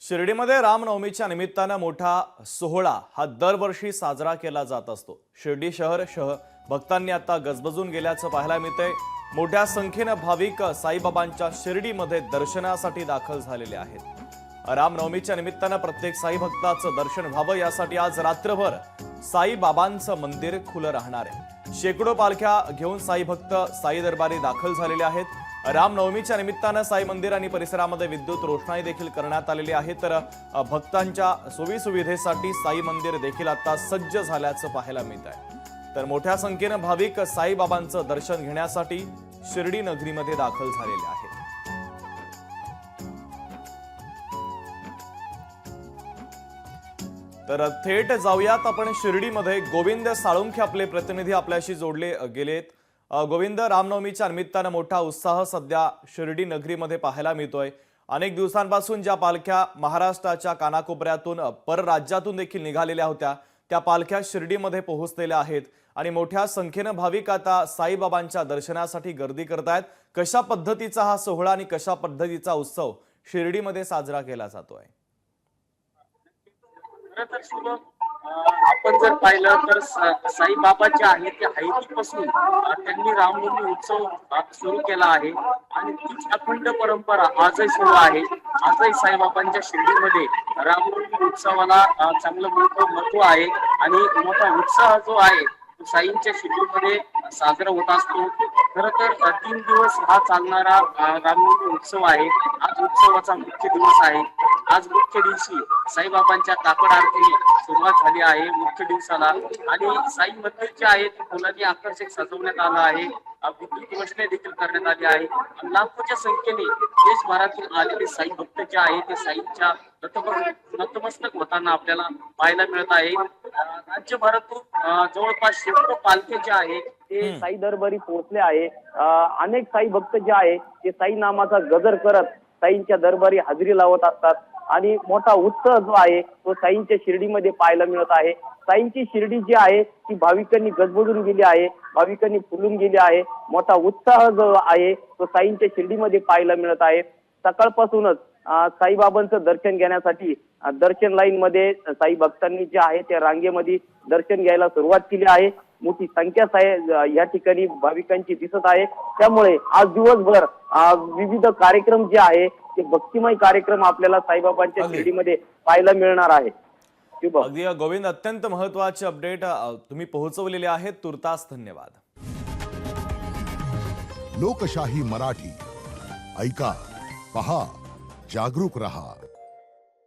शिर्डीमध्ये रामनवमीच्या निमित्तानं मोठा सोहळा हा दरवर्षी साजरा केला जात असतो। शिर्डी शहर भक्तांनी आता गजबजून गेल्याचं पाहायला मिळतंय। मोठ्या संख्येने भाविक साईबाबांच्या शिर्डीमध्ये दर्शनासाठी दाखल झालेले आहेत। रामनवमीच्या निमित्तानं प्रत्येक साई भक्ताचं दर्शन व्हावं यासाठी आज रात्रभर साईबाबांचं मंदिर खुलं राहणार आहे। शेकडो पालख्या घेऊन साई भक्त साई दरबारी दाखल झालेले आहेत। रामनवमीच्या निमित्तानं साई मंदिर आणि परिसरामध्ये विद्युत रोषणाई देखील करण्यात आलेली आहे। तर भक्तांच्या सोयीसुविधेसाठी साई मंदिर देखील आता सज्ज झाल्याचं पाहायला मिळत आहे। तर मोठ्या संख्येने भाविक साईबाबांचं दर्शन घेण्यासाठी शिर्डी नगरीमध्ये दाखल झालेले आहेत। तर थेट जाऊयात आपण शिर्डीमध्ये। गोविंद साळुंखे आपले प्रतिनिधी आपल्याशी जोडले गेलेत। गोविंद, रामनवमीच्या निमित्तानं मोठा उत्साह सध्या शिर्डी नगरीमध्ये पाहायला मिळतोय। अनेक दिवसांपासून ज्या पालख्या महाराष्ट्राच्या कानाकोपऱ्यातून परराज्यातून देखील निघालेल्या होत्या त्या पालख्या शिर्डीमध्ये पोहोचलेल्या आहेत आणि मोठ्या संख्येनं भाविक आता साईबाबांच्या दर्शनासाठी गर्दी करतायत। कशा पद्धतीचा हा सोहळा आणि कशा पद्धतीचा उत्सव शिर्डीमध्ये साजरा केला जातोय? आपण जर पाहिलं तर साईबाबा जे आहेत ते हैदीपासून त्यांनी रामनवमी उत्सव सुरू केला आहे आणि तीच अखंड परंपरा आजही सुरू आहे। आजही साईबाबांच्या शिर्डीमध्ये रामनवमी उत्सवाला चांगलं मोठं महत्व आहे आणि मोठा उत्साह जो आहे तो साईंच्या शिर्डीमध्ये साजरा होत असतो। खरं तर 3 दिवस हा चालणारा रामनवमी उत्सव आहे। आज उत्सवाचा मुख्य दिवस आहे। आज मुख्य दिवशी साईबाबांच्या काकड आरतीने सुरुवात झाली आहे मुख्य दिवसाला आणि साई मंदिर जे आहे ते फुलांनी आकर्षक सजवण्यात आलं आहे। विद्युत रोषणाई देखील करण्यात आली आहे। लाखोच्या संख्येने देशभरातून आलेले साई भक्त जे आहे ते साईंच्या नतमस्तक होताना आपल्याला पाहायला मिळत आहे। राज्यभरातून जवळपास शेकडो पालखे जे आहे ते साई दरबारी पोहोचले आहे। अनेक साई भक्त जे आहे ते साई नामाचा गजर करत साईंच्या दरबारी हजेरी लावत असतात आणि मोठा उत्साह जो आहे तो साईंच्या शिर्डीमध्ये पाहायला मिळत आहे। साईंची शिर्डी जी आहे ती भाविकांनी गजबजून गेली आहे, भाविकांनी फुलून गेली आहे। मोठा उत्साह जो आहे तो साईंच्या शिर्डीमध्ये पाहायला मिळत आहे। सकाळपासूनच साईबाबांचं दर्शन घेण्यासाठी दर्शन लाईन मध्ये साई भक्तांनी जे आहे त्या रांगेमध्ये दर्शन घ्यायला सुरुवात केली आहे। मोठी संख्या या ठिकाणी भाविकांची दिसत आहे। त्यामुळे आज दिवसभर विविध कार्यक्रम जे आहे ते भक्तिमय कार्यक्रम आपल्याला साईबाबांच्या शिर्डीमध्ये पाहायला मिळणार आहे। अगदी गोविंद, अत्यंत महत्त्वाचे अपडेट तुम्ही पोहोचवलेले आहेत। तुर्तास धन्यवाद। लोकशाही मराठी ऐका, पहा, जागरूक रहा।